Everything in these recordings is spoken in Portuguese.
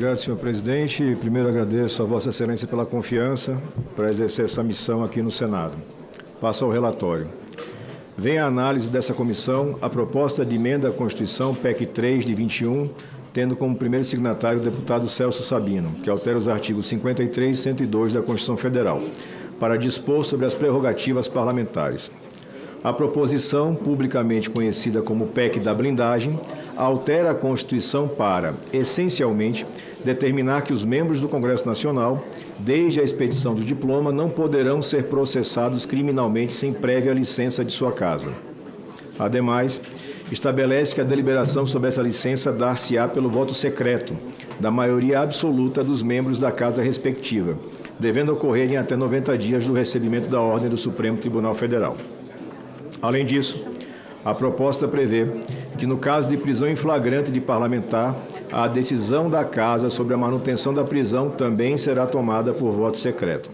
Obrigado, senhor presidente. Primeiro agradeço a Vossa Excelência pela confiança para exercer essa missão aqui no Senado. Passo ao relatório. Vem a análise dessa comissão a proposta de emenda à Constituição PEC 3 de 21, tendo como primeiro signatário o deputado Celso Sabino, que altera os artigos 53 e 102 da Constituição Federal, para dispor sobre as prerrogativas parlamentares. A proposição, publicamente conhecida como PEC da blindagem, altera a Constituição para, essencialmente, determinar que os membros do Congresso Nacional, desde a expedição do diploma, não poderão ser processados criminalmente sem prévia licença de sua casa. Ademais, estabelece que a deliberação sobre essa licença dar-se-á pelo voto secreto, da maioria absoluta dos membros da casa respectiva, devendo ocorrer em até 90 dias do recebimento da ordem do Supremo Tribunal Federal. Além disso, a proposta prevê que, no caso de prisão em flagrante de parlamentar, a decisão da Casa sobre a manutenção da prisão também será tomada por voto secreto.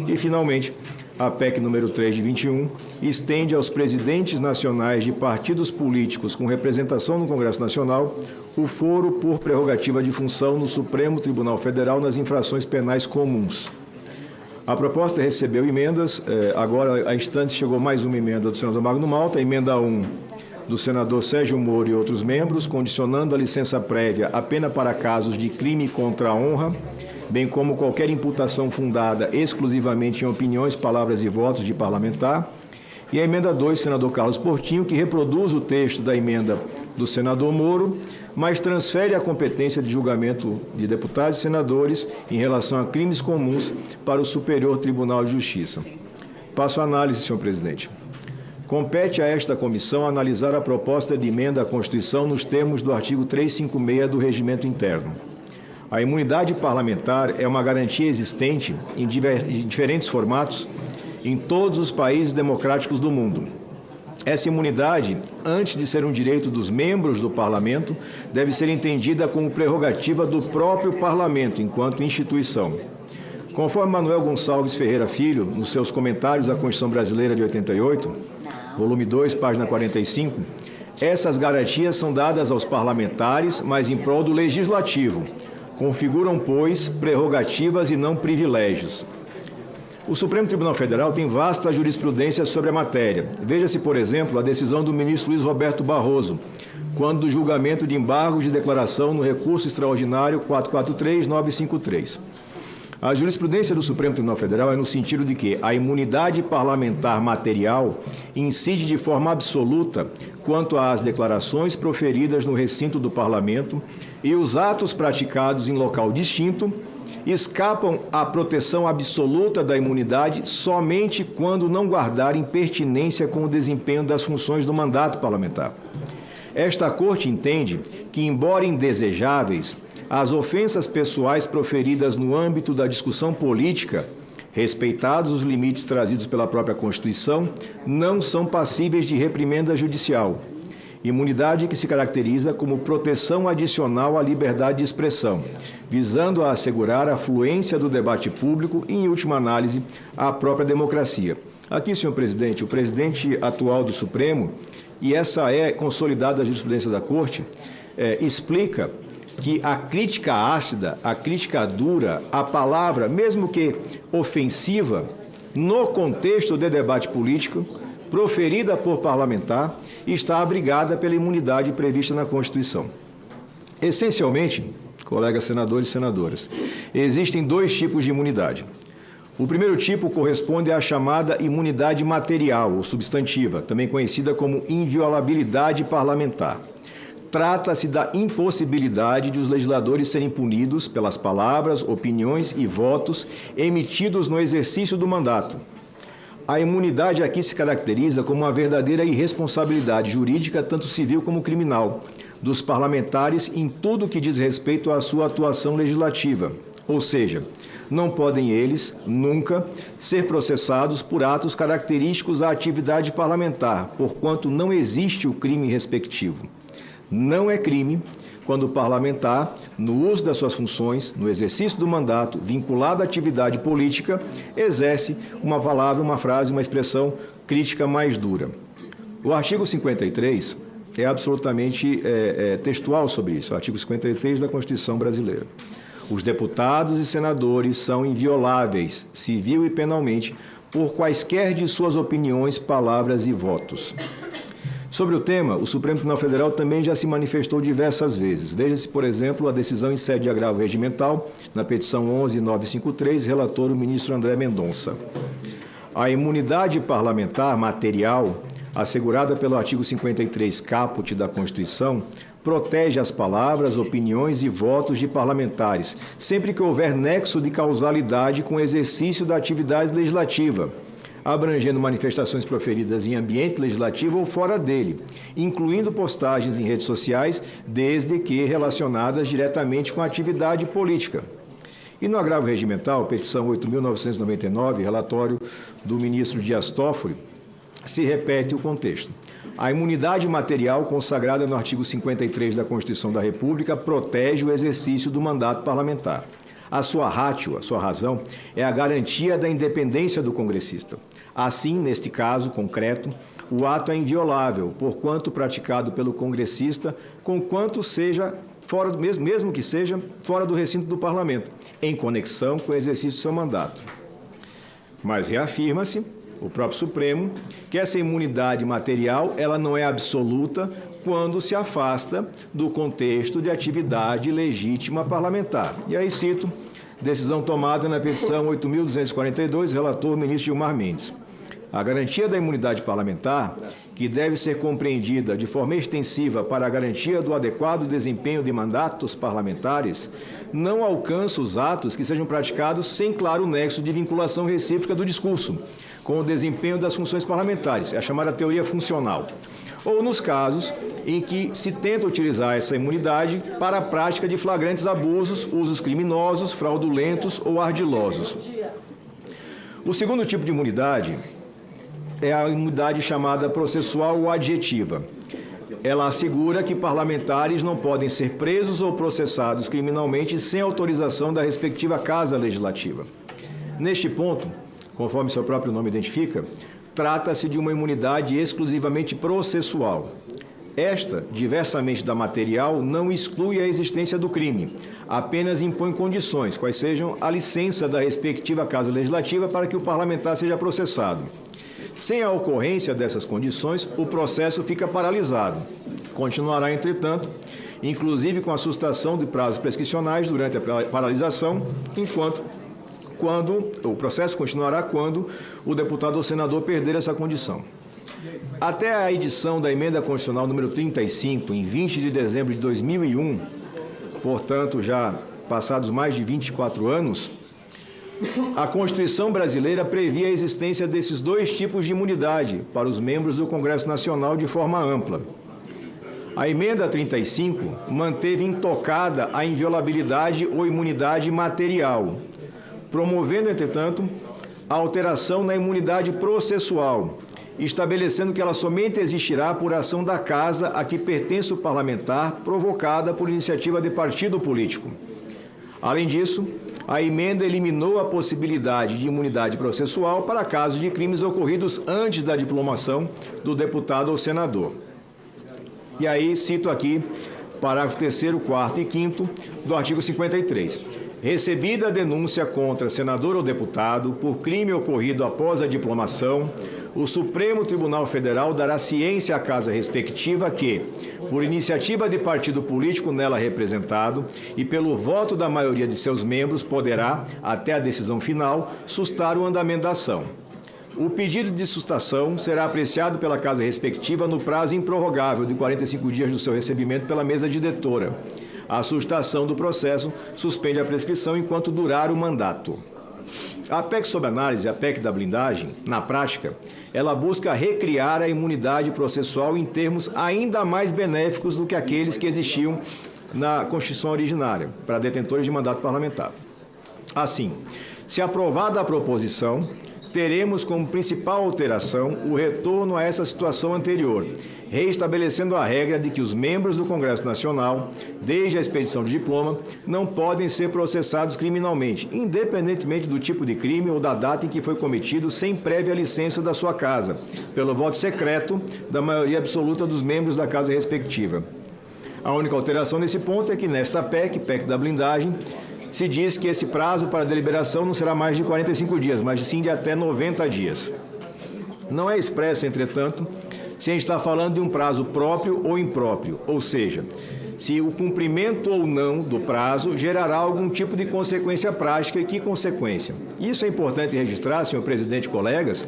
E, finalmente, a PEC número 3 de 21 estende aos presidentes nacionais de partidos políticos com representação no Congresso Nacional o foro por prerrogativa de função no Supremo Tribunal Federal nas infrações penais comuns. A proposta recebeu emendas, agora a instante chegou mais uma emenda do senador Magno Malta, emenda 1 do senador Sérgio Moro e outros membros, condicionando a licença prévia apenas para casos de crime contra a honra, bem como qualquer imputação fundada exclusivamente em opiniões, palavras e votos de parlamentar. E a emenda 2, senador Carlos Portinho, que reproduz o texto da emenda do senador Moro, mas transfere a competência de julgamento de deputados e senadores em relação a crimes comuns para o Superior Tribunal de Justiça. Passo a análise, senhor presidente. Compete a esta comissão analisar a proposta de emenda à Constituição nos termos do artigo 356 do Regimento Interno. A imunidade parlamentar é uma garantia existente em diferentes formatos em todos os países democráticos do mundo. Essa imunidade, antes de ser um direito dos membros do Parlamento, deve ser entendida como prerrogativa do próprio Parlamento, enquanto instituição. Conforme Manuel Gonçalves Ferreira Filho, nos seus comentários à Constituição Brasileira de 88, volume 2, página 45, essas garantias são dadas aos parlamentares, mas em prol do legislativo. Configuram, pois, prerrogativas e não privilégios. O Supremo Tribunal Federal tem vasta jurisprudência sobre a matéria. Veja-se, por exemplo, a decisão do ministro Luiz Roberto Barroso, quando do julgamento de embargos de declaração no recurso extraordinário 443-953. A jurisprudência do Supremo Tribunal Federal é no sentido de que a imunidade parlamentar material incide de forma absoluta quanto às declarações proferidas no recinto do Parlamento e os atos praticados em local distinto escapam à proteção absoluta da imunidade somente quando não guardarem pertinência com o desempenho das funções do mandato parlamentar. Esta Corte entende que, embora indesejáveis, as ofensas pessoais proferidas no âmbito da discussão política, respeitados os limites trazidos pela própria Constituição, não são passíveis de reprimenda judicial. Imunidade que se caracteriza como proteção adicional à liberdade de expressão, visando a assegurar a fluência do debate público e, em última análise, a própria democracia. Aqui, senhor presidente, o presidente atual do Supremo, e essa é consolidada a jurisprudência da Corte, explica que a crítica ácida, a crítica dura, a palavra, mesmo que ofensiva, no contexto de debate político, proferida por parlamentar, está abrigada pela imunidade prevista na Constituição. Essencialmente, colegas senadores e senadoras, existem dois tipos de imunidade. O primeiro tipo corresponde à chamada imunidade material, ou substantiva, também conhecida como inviolabilidade parlamentar. Trata-se da impossibilidade de os legisladores serem punidos pelas palavras, opiniões e votos emitidos no exercício do mandato. A imunidade aqui se caracteriza como uma verdadeira irresponsabilidade jurídica, tanto civil como criminal, dos parlamentares em tudo que diz respeito à sua atuação legislativa. Ou seja, não podem eles, nunca, ser processados por atos característicos à atividade parlamentar, porquanto não existe o crime respectivo. Não é crime quando o parlamentar, no uso das suas funções, no exercício do mandato, vinculado à atividade política, exerce uma palavra, uma frase, uma expressão crítica mais dura. O artigo 53 é absolutamente textual sobre isso, o artigo 53 da Constituição Brasileira. Os deputados e senadores são invioláveis, civil e penalmente, por quaisquer de suas opiniões, palavras e votos. Sobre o tema, o Supremo Tribunal Federal também já se manifestou diversas vezes. Veja-se, por exemplo, a decisão em sede de agravo regimental, na petição 11.953, relator o ministro André Mendonça. A imunidade parlamentar material, assegurada pelo artigo 53 caput da Constituição, protege as palavras, opiniões e votos de parlamentares, sempre que houver nexo de causalidade com o exercício da atividade legislativa, abrangendo manifestações proferidas em ambiente legislativo ou fora dele, incluindo postagens em redes sociais, desde que relacionadas diretamente com a atividade política. E no agravo regimental, petição 8.999, relatório do ministro Dias Toffoli, se repete o contexto. A imunidade material consagrada no artigo 53 da Constituição da República protege o exercício do mandato parlamentar. A sua ratio, a sua razão, é a garantia da independência do congressista. Assim, neste caso concreto, o ato é inviolável, porquanto praticado pelo congressista, conquanto seja fora, mesmo que seja fora do recinto do parlamento, em conexão com o exercício do seu mandato. Mas reafirma-se, o próprio Supremo, que essa imunidade material ela não é absoluta quando se afasta do contexto de atividade legítima parlamentar. E aí cito, decisão tomada na petição 8.242, relator o ministro Gilmar Mendes. A garantia da imunidade parlamentar, que deve ser compreendida de forma extensiva para a garantia do adequado desempenho de mandatos parlamentares, não alcança os atos que sejam praticados sem claro nexo de vinculação recíproca do discurso com o desempenho das funções parlamentares, é a chamada teoria funcional, ou nos casos em que se tenta utilizar essa imunidade para a prática de flagrantes abusos, usos criminosos, fraudulentos ou ardilosos. O segundo tipo de imunidade é a imunidade chamada processual ou adjetiva. Ela assegura que parlamentares não podem ser presos ou processados criminalmente sem autorização da respectiva Casa Legislativa. Neste ponto, conforme seu próprio nome identifica, trata-se de uma imunidade exclusivamente processual. Esta, diversamente da material, não exclui a existência do crime, apenas impõe condições, quais sejam a licença da respectiva Casa Legislativa para que o parlamentar seja processado. Sem a ocorrência dessas condições, o processo fica paralisado. Continuará, entretanto, inclusive com a sustação de prazos prescricionais durante a paralisação, o processo continuará quando o deputado ou senador perder essa condição. Até a edição da Emenda Constitucional número 35, em 20 de dezembro de 2001, portanto, já passados mais de 24 anos, a Constituição brasileira previa a existência desses dois tipos de imunidade para os membros do Congresso Nacional de forma ampla. A Emenda 35 manteve intocada a inviolabilidade ou imunidade material, promovendo, entretanto, a alteração na imunidade processual, estabelecendo que ela somente existirá por ação da Casa a que pertence o parlamentar provocada por iniciativa de partido político. Além disso, a emenda eliminou a possibilidade de imunidade processual para casos de crimes ocorridos antes da diplomação do deputado ou senador. E aí cito aqui parágrafo 3º, 4º e 5º do artigo 53. Recebida a denúncia contra senador ou deputado por crime ocorrido após a diplomação, o Supremo Tribunal Federal dará ciência à Casa respectiva que, por iniciativa de partido político nela representado e pelo voto da maioria de seus membros, poderá, até a decisão final, sustar o andamento da ação. O pedido de sustação será apreciado pela Casa respectiva no prazo improrrogável de 45 dias do seu recebimento pela mesa diretora. A sustação do processo suspende a prescrição enquanto durar o mandato. A PEC sob análise, a PEC da blindagem, na prática, ela busca recriar a imunidade processual em termos ainda mais benéficos do que aqueles que existiam na Constituição originária, para detentores de mandato parlamentar. Assim, se aprovada a proposição, teremos como principal alteração o retorno a essa situação anterior, reestabelecendo a regra de que os membros do Congresso Nacional, desde a expedição de diploma, não podem ser processados criminalmente, independentemente do tipo de crime ou da data em que foi cometido, sem prévia licença da sua casa, pelo voto secreto da maioria absoluta dos membros da casa respectiva. A única alteração nesse ponto é que nesta PEC, PEC da blindagem, se diz que esse prazo para deliberação não será mais de 45 dias, mas sim de até 90 dias. Não é expresso, entretanto, se a gente está falando de um prazo próprio ou impróprio, ou seja, se o cumprimento ou não do prazo gerará algum tipo de consequência prática e que consequência. Isso é importante registrar, senhor presidente e colegas,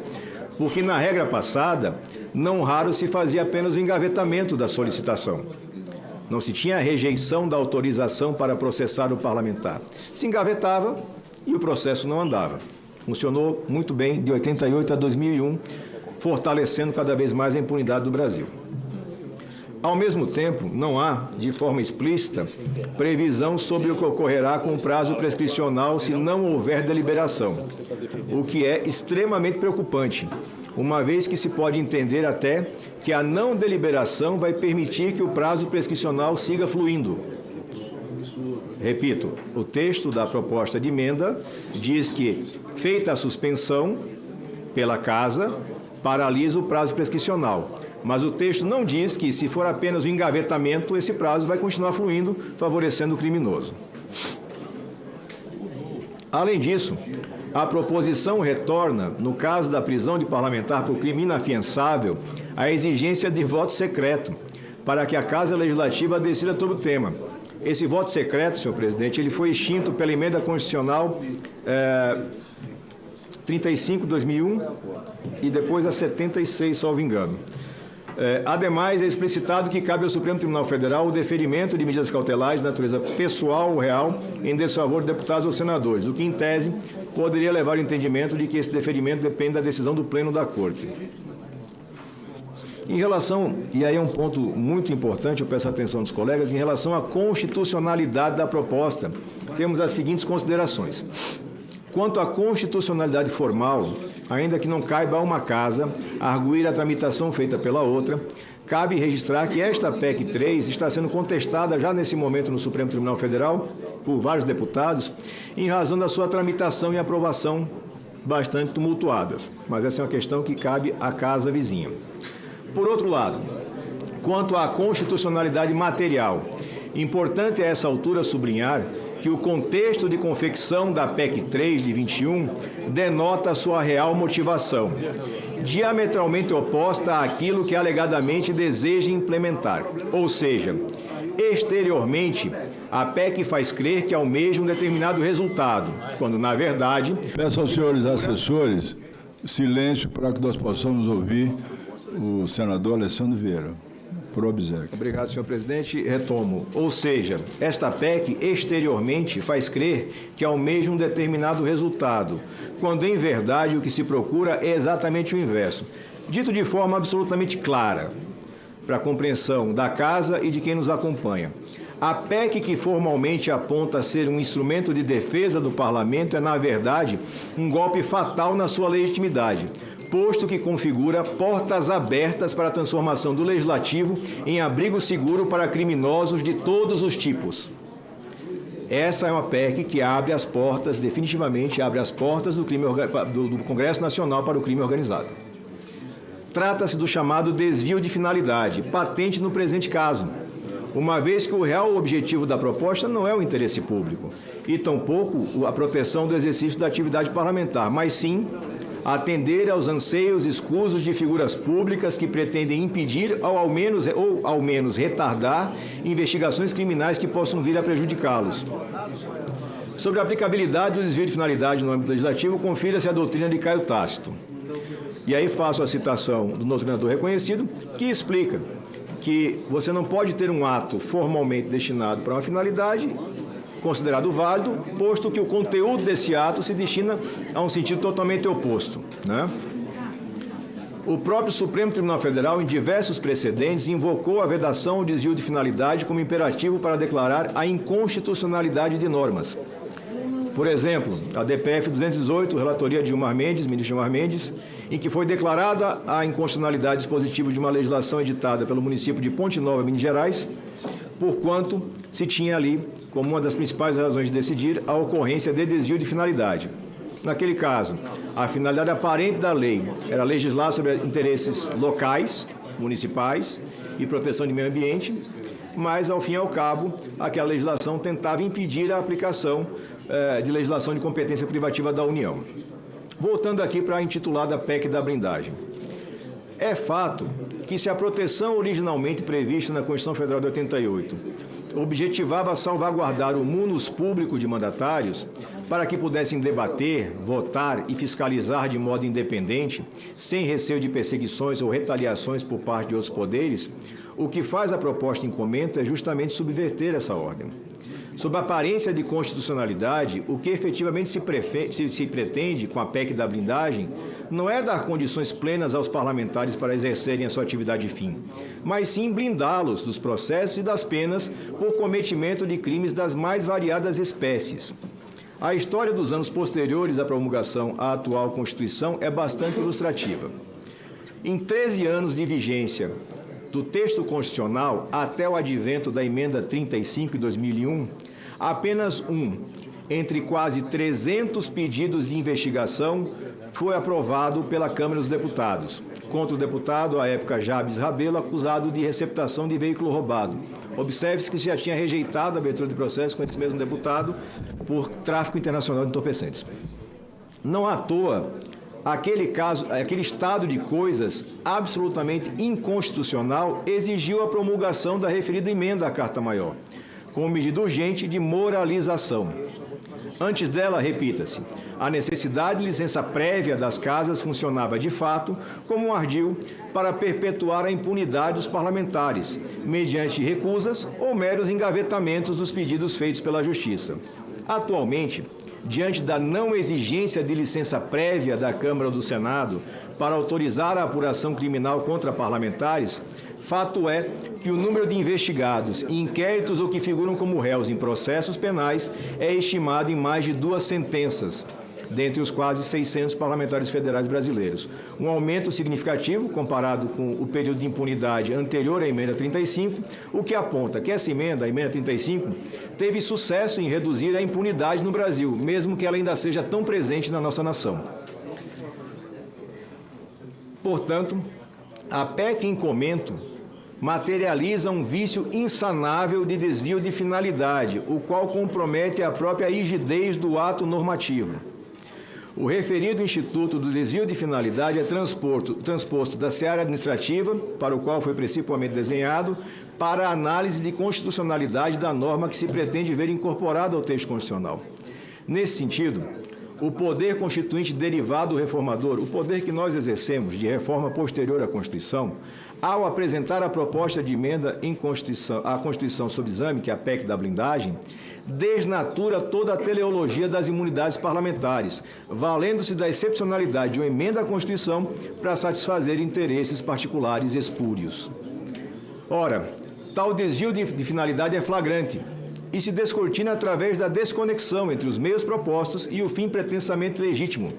porque na regra passada, não raro se fazia apenas o engavetamento da solicitação. Não se tinha a rejeição da autorização para processar o parlamentar. Se engavetava e o processo não andava. Funcionou muito bem de 88 a 2001, fortalecendo cada vez mais a impunidade do Brasil. Ao mesmo tempo, não há, de forma explícita, previsão sobre o que ocorrerá com o prazo prescricional se não houver deliberação, o que é extremamente preocupante, uma vez que se pode entender até que a não deliberação vai permitir que o prazo prescricional siga fluindo. Repito, o texto da proposta de emenda diz que, feita a suspensão pela Casa, paralisa o prazo prescricional. Mas o texto não diz que, se for apenas o engavetamento, esse prazo vai continuar fluindo, favorecendo o criminoso. Além disso, a proposição retorna, no caso da prisão de parlamentar por crime inafiançável, a exigência de voto secreto, para que a Casa Legislativa decida sobre o tema. Esse voto secreto, senhor presidente, ele foi extinto pela emenda constitucional 35/2001 e depois a 76, salvo engano. Ademais, é explicitado que cabe ao Supremo Tribunal Federal o deferimento de medidas cautelares de natureza pessoal ou real em desfavor de deputados ou senadores, o que, em tese, poderia levar ao entendimento de que esse deferimento depende da decisão do Pleno da Corte. Em relação, e aí é um ponto muito importante, eu peço a atenção dos colegas, em relação à constitucionalidade da proposta, temos as seguintes considerações. Quanto à constitucionalidade formal, ainda que não caiba a uma casa arguir a tramitação feita pela outra, cabe registrar que esta PEC 3 está sendo contestada já nesse momento no Supremo Tribunal Federal por vários deputados, em razão da sua tramitação e aprovação bastante tumultuadas. Mas essa é uma questão que cabe à casa vizinha. Por outro lado, quanto à constitucionalidade material, importante a essa altura sublinhar que o contexto de confecção da PEC 3 de 21 denota sua real motivação, diametralmente oposta àquilo que alegadamente deseja implementar. Ou seja, exteriormente, a PEC faz crer que almeja um determinado resultado, quando, na verdade... Peço aos senhores assessores silêncio para que nós possamos ouvir o senador Alessandro Vieira. Por obséquio. Obrigado, senhor presidente. Retomo. Ou seja, esta PEC exteriormente faz crer que almeja um determinado resultado, quando em verdade o que se procura é exatamente o inverso. Dito de forma absolutamente clara, para a compreensão da Casa e de quem nos acompanha. A PEC que formalmente aponta ser um instrumento de defesa do Parlamento é, na verdade, um golpe fatal na sua legitimidade, posto que configura portas abertas para a transformação do Legislativo em abrigo seguro para criminosos de todos os tipos. Essa é uma PEC que abre as portas, definitivamente abre as portas do Congresso Nacional para o crime organizado. Trata-se do chamado desvio de finalidade, patente no presente caso, uma vez que o real objetivo da proposta não é o interesse público, e tampouco a proteção do exercício da atividade parlamentar, mas sim atender aos anseios escusos de figuras públicas que pretendem impedir ou ao menos retardar investigações criminais que possam vir a prejudicá-los. Sobre a aplicabilidade do desvio de finalidade no âmbito legislativo, confira-se a doutrina de Caio Tácito. E aí faço a citação do doutrinador reconhecido, que explica que você não pode ter um ato formalmente destinado para uma finalidade considerado válido, posto que o conteúdo desse ato se destina a um sentido totalmente oposto, né? O próprio Supremo Tribunal Federal, em diversos precedentes, invocou a vedação ao desvio de finalidade como imperativo para declarar a inconstitucionalidade de normas. Por exemplo, a DPF 218, relatoria de Gilmar Mendes, ministro Gilmar Mendes, em que foi declarada a inconstitucionalidade dispositiva de uma legislação editada pelo município de Ponte Nova, Minas Gerais, porquanto se tinha ali, como uma das principais razões de decidir, a ocorrência de desvio de finalidade. Naquele caso, a finalidade aparente da lei era legislar sobre interesses locais, municipais e proteção de meio ambiente, mas, ao fim e ao cabo, aquela legislação tentava impedir a aplicação de legislação de competência privativa da União. Voltando aqui para a intitulada PEC da blindagem. É fato que, se a proteção originalmente prevista na Constituição Federal de 88 objetivava salvaguardar o munus público de mandatários para que pudessem debater, votar e fiscalizar de modo independente, sem receio de perseguições ou retaliações por parte de outros poderes, o que faz a proposta em comento é justamente subverter essa ordem. Sob a aparência de constitucionalidade, o que efetivamente se pretende com a PEC da blindagem não é dar condições plenas aos parlamentares para exercerem a sua atividade fim, mas sim blindá-los dos processos e das penas por cometimento de crimes das mais variadas espécies. A história dos anos posteriores à promulgação à atual Constituição é bastante ilustrativa. Em 13 anos de vigência do texto constitucional até o advento da emenda 35 de 2001, apenas entre quase 300 pedidos de investigação foi aprovado pela Câmara dos Deputados, contra o deputado, à época Jabes Rabelo, acusado de receptação de veículo roubado. Observe-se que já tinha rejeitado a abertura de processo com esse mesmo deputado por tráfico internacional de entorpecentes. Não à toa, aquele estado de coisas absolutamente inconstitucional exigiu a promulgação da referida emenda à Carta Maior, como medida urgente de moralização. Antes dela, repita-se, a necessidade de licença prévia das casas funcionava de fato como um ardil para perpetuar a impunidade dos parlamentares, mediante recusas ou meros engavetamentos dos pedidos feitos pela Justiça. Atualmente, diante da não exigência de licença prévia da Câmara ou do Senado para autorizar a apuração criminal contra parlamentares, fato é que o número de investigados em inquéritos ou que figuram como réus em processos penais é estimado em mais de 2 sentenças, dentre os quase 600 parlamentares federais brasileiros. Um aumento significativo comparado com o período de impunidade anterior à emenda 35, o que aponta que essa emenda, a emenda 35, teve sucesso em reduzir a impunidade no Brasil, mesmo que ela ainda seja tão presente na nossa nação. Portanto, a PEC em comento materializa um vício insanável de desvio de finalidade, o qual compromete a própria rigidez do ato normativo. O referido Instituto do Desvio de Finalidade é transposto da seara administrativa, para o qual foi principalmente desenhado, para a análise de constitucionalidade da norma que se pretende ver incorporada ao texto constitucional. Nesse sentido, o poder constituinte derivado do reformador, o poder que nós exercemos de reforma posterior à Constituição, ao apresentar a proposta de emenda à Constituição sob exame, que é a PEC da blindagem, desnatura toda a teleologia das imunidades parlamentares, valendo-se da excepcionalidade de uma emenda à Constituição para satisfazer interesses particulares espúrios. Ora, tal desvio de finalidade é flagrante e se descortina através da desconexão entre os meios propostos e o fim pretensamente legítimo.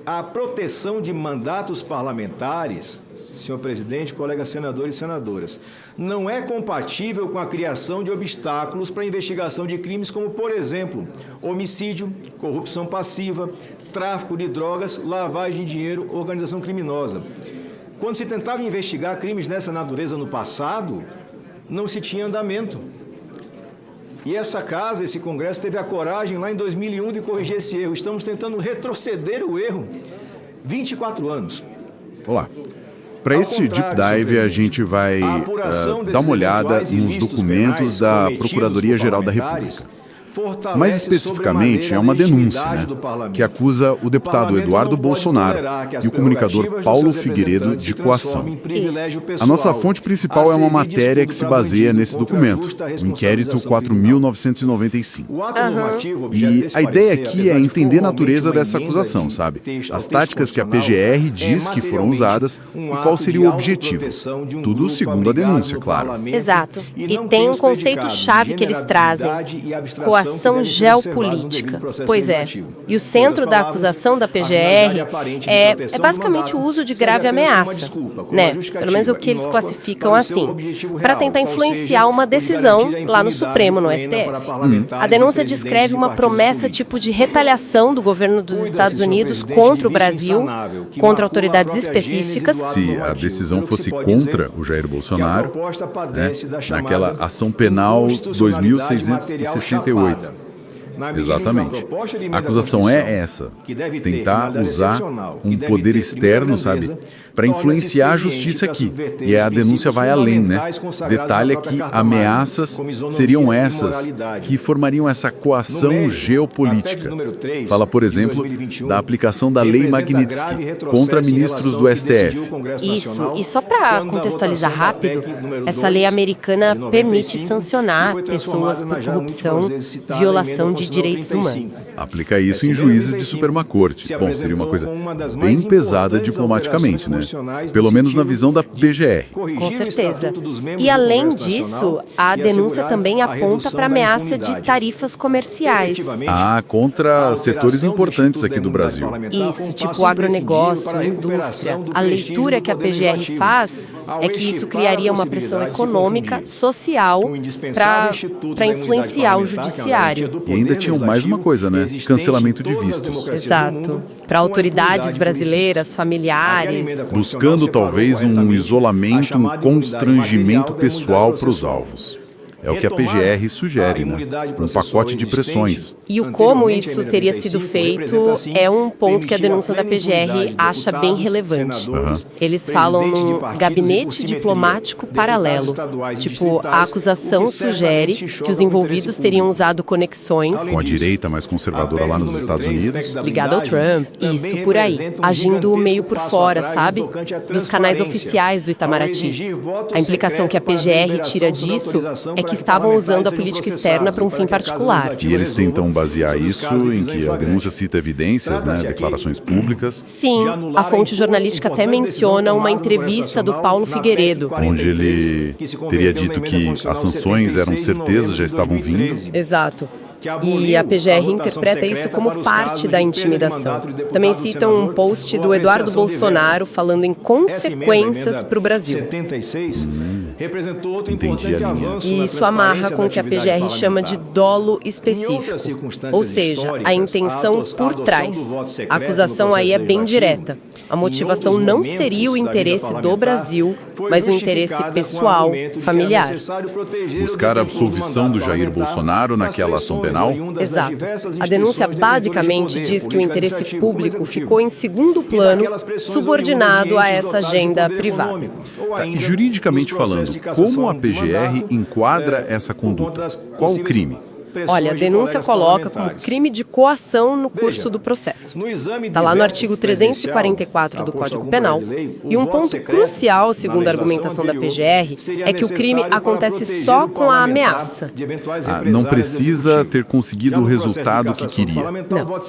A proteção de mandatos parlamentares, senhor presidente, colegas senadores e senadoras, não é compatível com a criação de obstáculos para a investigação de crimes como, por exemplo, homicídio, corrupção passiva, tráfico de drogas, lavagem de dinheiro, organização criminosa. Quando se tentava investigar crimes dessa natureza no passado, não se tinha andamento. E essa casa, esse Congresso, teve a coragem lá em 2001 de corrigir esse erro. Estamos tentando retroceder o erro. 24 anos. Olá. Para esse Deep Dive, a gente vai dar uma olhada nos documentos da Procuradoria-Geral da República. Mais especificamente, é uma denúncia, que acusa o deputado Eduardo Bolsonaro e o comunicador Paulo Figueiredo de coação. A nossa fonte principal é uma matéria que se baseia nesse documento, o Inquérito 4.995. E a ideia aqui é entender a natureza dessa acusação, sabe? As táticas que a PGR diz que foram usadas e qual seria o objetivo. Tudo segundo a denúncia, claro. Exato. E tem um conceito-chave que eles trazem: coação. retaliação geopolítica. Pois é. E o centro da acusação da PGR é basicamente o uso de grave ameaça, né? Pelo menos o que eles classificam assim, para tentar influenciar uma decisão lá no Supremo, no STF. A denúncia descreve uma promessa tipo de retaliação do governo dos Estados Unidos contra o Brasil, contra autoridades específicas. Se a decisão fosse contra o Jair Bolsonaro, né, naquela ação penal 2668. Exatamente. A acusação é essa, tentar usar um poder externo, sabe, para influenciar a justiça aqui. E a denúncia vai além, né? Detalha que ameaças seriam essas que formariam essa coação geopolítica. Fala, por exemplo, da aplicação da Lei Magnitsky contra ministros do STF. Isso, e só para contextualizar rápido, essa lei americana permite sancionar pessoas por corrupção, violação de direitos humanos. Aplica isso em juízes de Suprema Corte. Bom, seria uma coisa bem pesada diplomaticamente, né? Pelo menos na visão da PGR. Com certeza. E além disso, a denúncia também aponta para ameaça de tarifas comerciais. Ah, contra setores importantes aqui do Brasil. Isso, tipo o agronegócio, a indústria. A leitura que a PGR faz é que isso criaria uma pressão econômica, social, para influenciar o judiciário. E ainda tinham mais uma coisa, né? Cancelamento de vistos. Exato. Para autoridades brasileiras, familiares. Buscando talvez um isolamento, um constrangimento pessoal para os alvos. É o que a PGR sugere, né? Um pacote de pressões. E o como isso teria sido feito é um ponto que a denúncia da PGR acha bem relevante. Eles falam num gabinete diplomático paralelo. Tipo, a acusação sugere que os envolvidos teriam usado conexões com a direita mais conservadora lá nos Estados Unidos. Ligada ao Trump. Isso, por aí. Agindo meio por fora, sabe? Dos canais oficiais do Itamaraty. A implicação que a PGR tira disso é que estavam usando a política externa para um fim particular. E eles tentam basear isso em que a denúncia cita evidências, né, declarações públicas. Sim, a fonte jornalística até menciona uma entrevista do Paulo Figueiredo, onde ele teria dito que as sanções eram certeza, já estavam vindo. Exato. E a PGR interpreta isso como parte da intimidação. Também citam um post do Eduardo Bolsonaro falando em consequências para o Brasil. Entendi a linha. E isso amarra com o que a PGR chama de dolo específico, ou seja, a intenção por trás. A acusação aí é bem direta. A motivação não seria o interesse do Brasil, mas o interesse pessoal, familiar. Buscar a absolvição do Jair Bolsonaro naquela ação penal? Exato. A denúncia basicamente diz que o interesse público ficou em segundo plano, subordinado a essa agenda privada. E juridicamente falando, como a PGR enquadra essa conduta? Qual o crime? Olha, a denúncia coloca como crime de coação no curso do processo. Está lá no artigo 344 do Código Penal. E um ponto crucial, segundo a argumentação da PGR, é que o crime acontece só com a ameaça. Não precisa ter conseguido o resultado que queria. Não.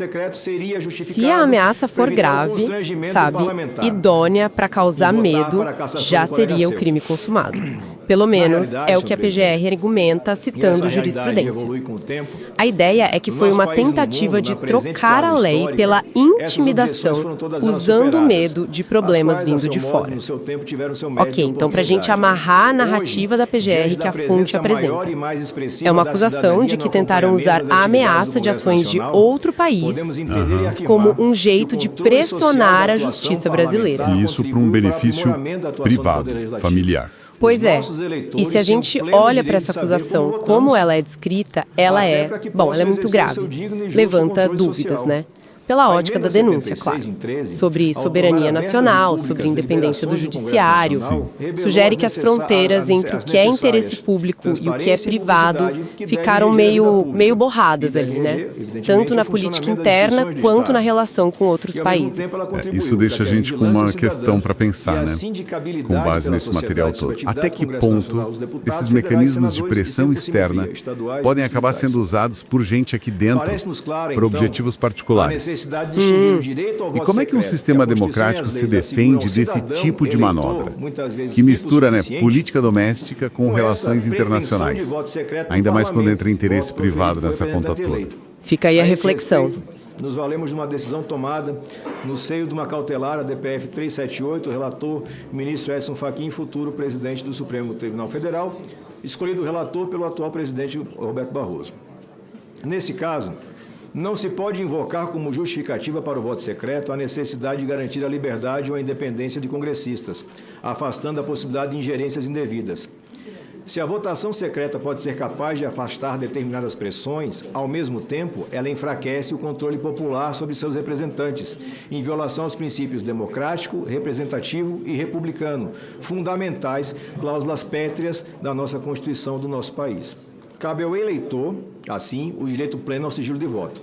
Se a ameaça for grave, sabe, idônea para causar medo, já seria o crime consumado. Pelo menos é o que a PGR argumenta citando jurisprudência. A ideia é que foi uma tentativa de trocar a lei pela intimidação, usando o medo de problemas vindo de fora. Ok, então para a gente amarrar a narrativa da PGR que a fonte apresenta. É uma acusação de que tentaram usar a ameaça de ações de outro país como um jeito de pressionar a justiça brasileira. E isso para um benefício privado, familiar. Pois é. E se a gente olha para essa acusação como ela é descrita, ela é muito grave. Levanta dúvidas, né? Pela ótica da denúncia, claro. Sobre soberania nacional, sobre independência do judiciário. Sugere que as fronteiras entre o que é interesse público e o que é privado ficaram meio borradas ali, né? Tanto na política interna quanto na relação com outros países. Isso deixa a gente com uma questão para pensar, né? Com base nesse material todo. Até que ponto esses mecanismos de pressão externa podem acabar sendo usados por gente aqui dentro para objetivos particulares? necessidade de distinguir o direito ao voto E como é que um secreto, sistema que a Constituição democrático e as se leis defende asseguram ao desse cidadão tipo de eleitor, manobra, muitas vezes que mistura, tempo né, suficiente, política doméstica com com relações essa pretensão internacionais, de voto secreto no ainda mais quando parlamento, entra interesse voto proferido privado pelo nessa conta representante toda? eleito. Fica aí a esse reflexão. respeito, nos valemos de uma decisão tomada no seio de uma cautelar, a DPF 378, o relator, ministro Edson Fachin, futuro presidente do Supremo Tribunal Federal, escolhido relator pelo atual presidente Roberto Barroso. Nesse caso, não se pode invocar como justificativa para o voto secreto a necessidade de garantir a liberdade ou a independência de congressistas, afastando a possibilidade de ingerências indevidas. Se a votação secreta pode ser capaz de afastar determinadas pressões, ao mesmo tempo, ela enfraquece o controle popular sobre seus representantes, em violação aos princípios democrático, representativo e republicano, fundamentais, cláusulas pétreas da nossa Constituição do nosso país. Cabe ao eleitor, assim, o direito pleno ao sigilo de voto.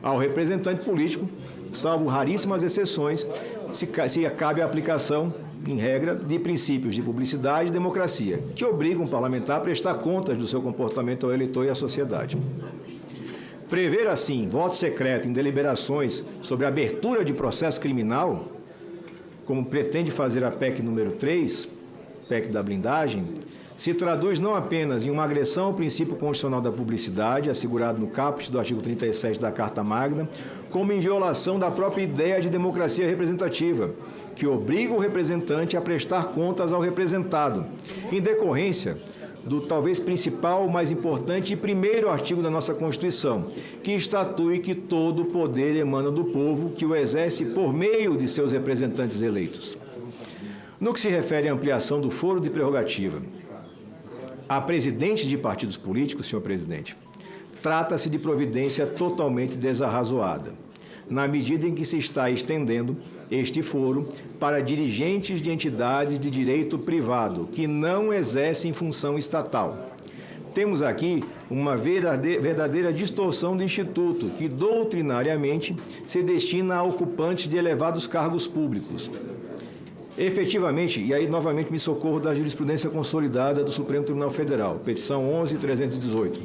Ao representante político, salvo raríssimas exceções, se cabe a aplicação, em regra, de princípios de publicidade e democracia, que obrigam o parlamentar a prestar contas do seu comportamento ao eleitor e à sociedade. Prever, assim, voto secreto em deliberações sobre a abertura de processo criminal, como pretende fazer a PEC número 3, PEC da blindagem, se traduz não apenas em uma agressão ao princípio constitucional da publicidade, assegurado no caput do artigo 37 da Carta Magna, como em violação da própria ideia de democracia representativa, que obriga o representante a prestar contas ao representado, em decorrência do talvez principal, mais importante e primeiro artigo da nossa Constituição, que estatui que todo o poder emana do povo, que o exerce por meio de seus representantes eleitos. No que se refere à ampliação do foro de prerrogativa a presidente de partidos políticos, senhor presidente, trata-se de providência totalmente desarrazoada, na medida em que se está estendendo este foro para dirigentes de entidades de direito privado que não exercem função estatal. Temos aqui uma verdadeira distorção do Instituto, que doutrinariamente se destina a ocupantes de elevados cargos públicos. Efetivamente, e aí novamente me socorro da jurisprudência consolidada do Supremo Tribunal Federal, petição 11.318.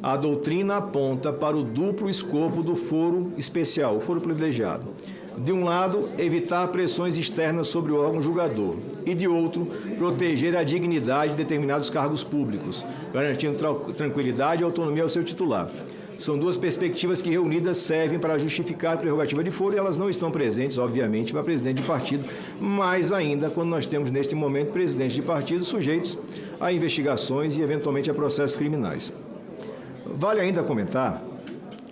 A doutrina aponta para o duplo escopo do foro especial, o foro privilegiado. De um lado, evitar pressões externas sobre o órgão julgador e, de outro, proteger a dignidade de determinados cargos públicos, garantindo tranquilidade e autonomia ao seu titular. São duas perspectivas que, reunidas, servem para justificar a prerrogativa de foro e elas não estão presentes, obviamente, para presidente de partido, mais ainda quando nós temos, neste momento, presidentes de partido sujeitos a investigações e, eventualmente, a processos criminais. Vale ainda comentar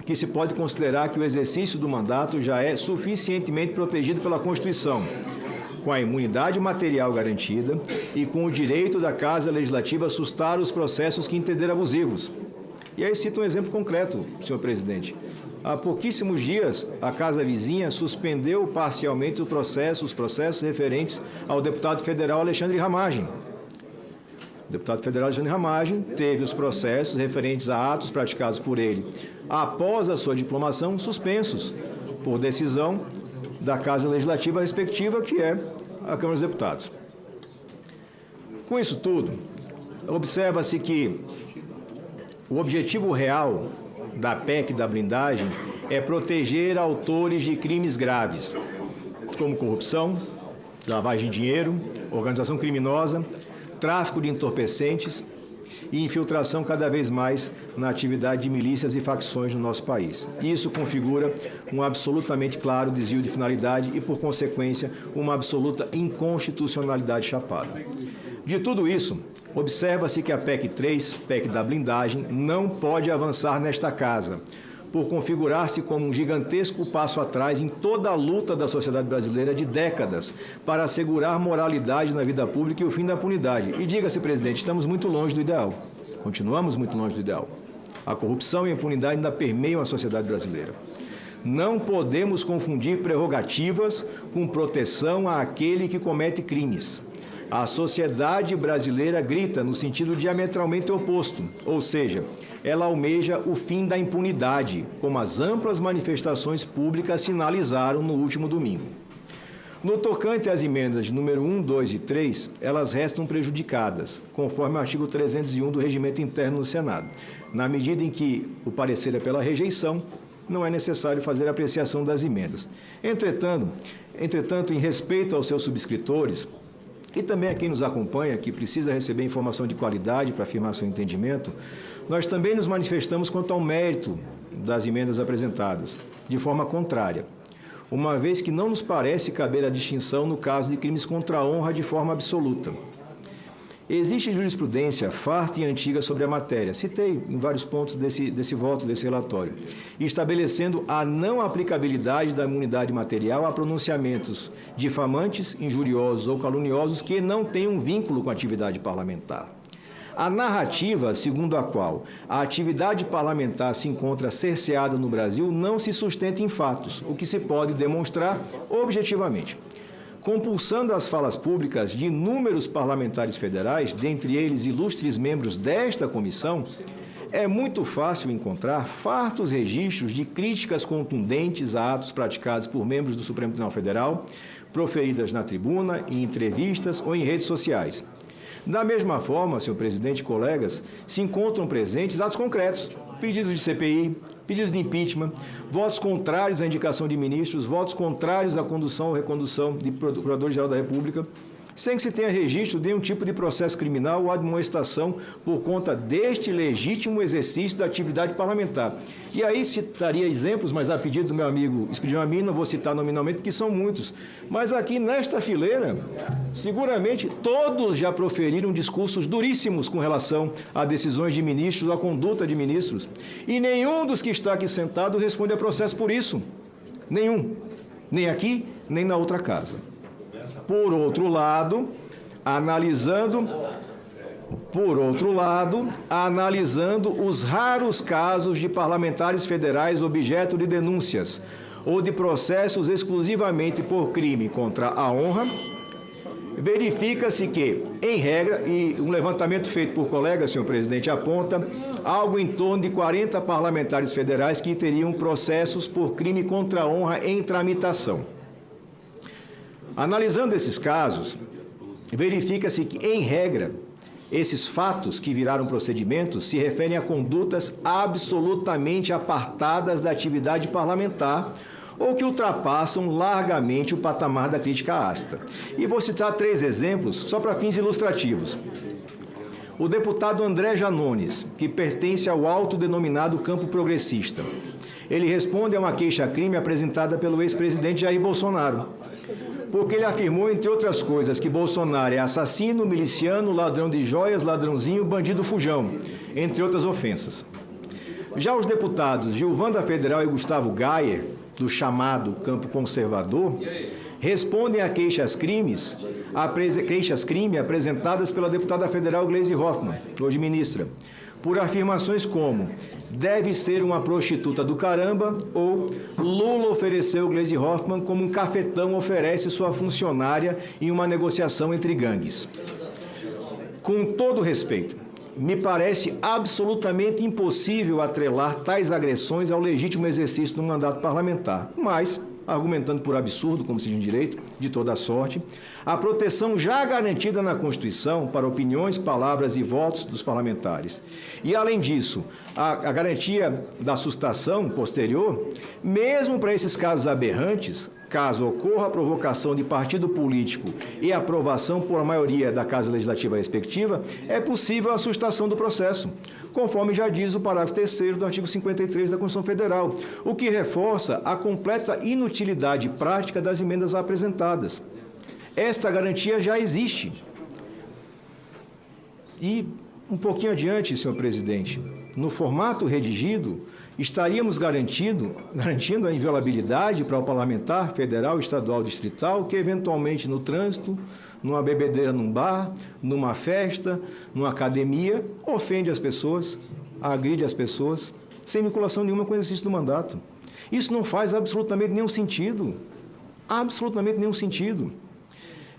que se pode considerar que o exercício do mandato já é suficientemente protegido pela Constituição, com a imunidade material garantida e com o direito da Casa Legislativa a sustar os processos que entender abusivos. E aí cito um exemplo concreto, senhor presidente. Há pouquíssimos dias, a Casa Vizinha suspendeu parcialmente os processos referentes ao deputado federal Alexandre Ramagem. O deputado federal Alexandre Ramagem teve os processos referentes a atos praticados por ele após a sua diplomação suspensos por decisão da Casa Legislativa respectiva, que é a Câmara dos Deputados. Com isso tudo, observa-se que o objetivo real da PEC da blindagem é proteger autores de crimes graves, como corrupção, lavagem de dinheiro, organização criminosa, tráfico de entorpecentes e infiltração cada vez mais na atividade de milícias e facções no nosso país. Isso configura um absolutamente claro desvio de finalidade e, por consequência, uma absoluta inconstitucionalidade chapada. De tudo isso, observa-se que a PEC 3, PEC da blindagem, não pode avançar nesta casa, por configurar-se como um gigantesco passo atrás em toda a luta da sociedade brasileira de décadas para assegurar moralidade na vida pública e o fim da impunidade. E diga-se, presidente, estamos muito longe do ideal. Continuamos muito longe do ideal. A corrupção e a impunidade ainda permeiam a sociedade brasileira. Não podemos confundir prerrogativas com proteção àquele que comete crimes. A sociedade brasileira grita no sentido diametralmente oposto, ou seja, ela almeja o fim da impunidade, como as amplas manifestações públicas sinalizaram no último domingo. No tocante às emendas número 1, 2 e 3, elas restam prejudicadas, conforme o artigo 301 do Regimento Interno do Senado, na medida em que o parecer é pela rejeição, não é necessário fazer a apreciação das emendas. Entretanto, em respeito aos seus subscritores, e também a quem nos acompanha, que precisa receber informação de qualidade para afirmar seu entendimento, nós também nos manifestamos quanto ao mérito das emendas apresentadas, de forma contrária, uma vez que não nos parece caber a distinção no caso de crimes contra a honra de forma absoluta. Existe jurisprudência farta e antiga sobre a matéria, citei em vários pontos desse voto, desse relatório, estabelecendo a não aplicabilidade da imunidade material a pronunciamentos difamantes, injuriosos ou caluniosos que não tenham vínculo com a atividade parlamentar. A narrativa segundo a qual a atividade parlamentar se encontra cerceada no Brasil não se sustenta em fatos, o que se pode demonstrar objetivamente. Compulsando as falas públicas de inúmeros parlamentares federais, dentre eles ilustres membros desta comissão, é muito fácil encontrar fartos registros de críticas contundentes a atos praticados por membros do Supremo Tribunal Federal, proferidas na tribuna, em entrevistas ou em redes sociais. Da mesma forma, senhor presidente e colegas, se encontram presentes atos concretos, pedidos de CPI, pedidos de impeachment, votos contrários à indicação de ministros, votos contrários à condução ou recondução de Procurador-Geral da República, sem que se tenha registro de nenhum tipo de processo criminal ou admoestação por conta deste legítimo exercício da atividade parlamentar. E aí citaria exemplos, mas a pedido do meu amigo Expedião Amin, não vou citar nominalmente, porque são muitos. Mas aqui nesta fileira, seguramente todos já proferiram discursos duríssimos com relação a decisões de ministros, a conduta de ministros. E nenhum dos que está aqui sentado responde a processo por isso. Nenhum. Nem aqui, nem na outra casa. Por outro lado, analisando os raros casos de parlamentares federais objeto de denúncias ou de processos exclusivamente por crime contra a honra, verifica-se que, em regra, e um levantamento feito por colegas, senhor presidente, aponta algo em torno de 40 parlamentares federais que teriam processos por crime contra a honra em tramitação. Analisando esses casos, verifica-se que, em regra, esses fatos que viraram procedimentos se referem a condutas absolutamente apartadas da atividade parlamentar ou que ultrapassam largamente o patamar da crítica ácida. E vou citar 3 exemplos, só para fins ilustrativos. O deputado André Janones, que pertence ao autodenominado campo progressista. Ele responde a uma queixa-crime apresentada pelo ex-presidente Jair Bolsonaro, porque ele afirmou, entre outras coisas, que Bolsonaro é assassino, miliciano, ladrão de joias, ladrãozinho, bandido fujão, entre outras ofensas. Já os deputados Gilvanda Federal e Gustavo Gayer, do chamado campo conservador, respondem a queixas-crime apresentadas pela deputada federal Gleisi Hoffmann, hoje ministra, por afirmações como deve ser uma prostituta do caramba ou Lula ofereceu Gleisi Hoffmann como um cafetão oferece sua funcionária em uma negociação entre gangues. Com todo respeito, me parece absolutamente impossível atrelar tais agressões ao legítimo exercício do mandato parlamentar, mas, argumentando por absurdo, como se diz em direito, de toda sorte, a proteção já garantida na Constituição para opiniões, palavras e votos dos parlamentares. E, além disso, a garantia da sustação posterior, mesmo para esses casos aberrantes, caso ocorra a provocação de partido político e aprovação por maioria da Casa Legislativa respectiva, é possível a sustação do processo, conforme já diz o parágrafo 3º do artigo 53 da Constituição Federal, o que reforça a completa inutilidade prática das emendas apresentadas. Esta garantia já existe. E, um pouquinho adiante, senhor presidente, no formato redigido, estaríamos garantindo a inviolabilidade para o parlamentar federal, estadual, distrital, que eventualmente no trânsito, numa bebedeira num bar, numa festa, numa academia, ofende as pessoas, agride as pessoas, sem vinculação nenhuma com o exercício do mandato. Isso não faz absolutamente nenhum sentido. Absolutamente nenhum sentido.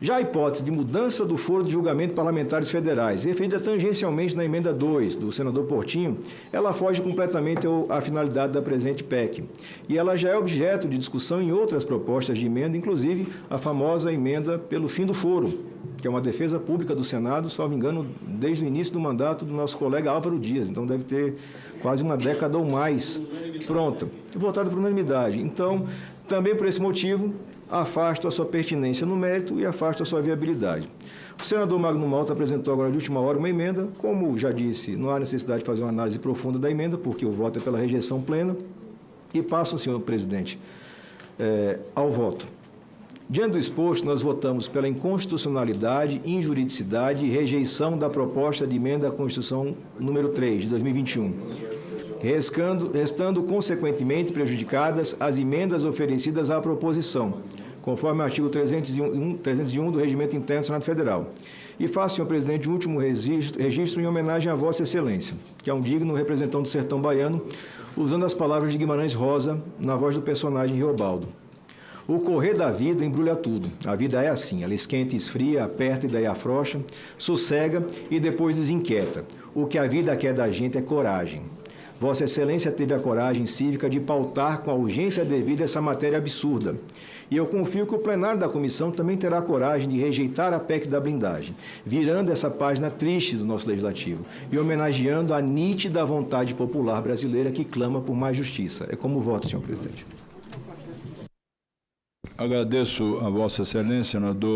Já a hipótese de mudança do foro de julgamento de parlamentares federais, referida tangencialmente na emenda 2 do senador Portinho, ela foge completamente à finalidade da presente PEC. E ela já é objeto de discussão em outras propostas de emenda, inclusive a famosa emenda pelo fim do foro, que é uma defesa pública do Senado, salvo engano, desde o início do mandato do nosso colega Álvaro Dias. Então deve ter quase uma década ou mais pronta, votada por unanimidade. Então, também por esse motivo, afasto a sua pertinência no mérito e afasto a sua viabilidade. O senador Magno Malta apresentou agora de última hora uma emenda. Como já disse, não há necessidade de fazer uma análise profunda da emenda, porque o voto é pela rejeição plena. E passo, senhor presidente, ao voto. Diante do exposto, nós votamos pela inconstitucionalidade, injuridicidade e rejeição da proposta de emenda à Constituição número 3, de 2021. Restando consequentemente prejudicadas as emendas oferecidas à proposição, conforme o artigo 301 do Regimento Interno do Senado Federal. E faço, senhor presidente, um último registro em homenagem a Vossa Excelência, que é um digno representante do sertão baiano, usando as palavras de Guimarães Rosa na voz do personagem Riobaldo. O correr da vida embrulha tudo. A vida é assim, ela esquenta e esfria, aperta e daí afrouxa, sossega e depois desinquieta. O que a vida quer da gente é coragem. Vossa Excelência teve a coragem cívica de pautar com a urgência devida essa matéria absurda. E eu confio que o plenário da comissão também terá a coragem de rejeitar a PEC da blindagem, virando essa página triste do nosso legislativo e homenageando a nítida vontade popular brasileira que clama por mais justiça. É como voto, senhor presidente. Agradeço a Vossa Excelência, senador.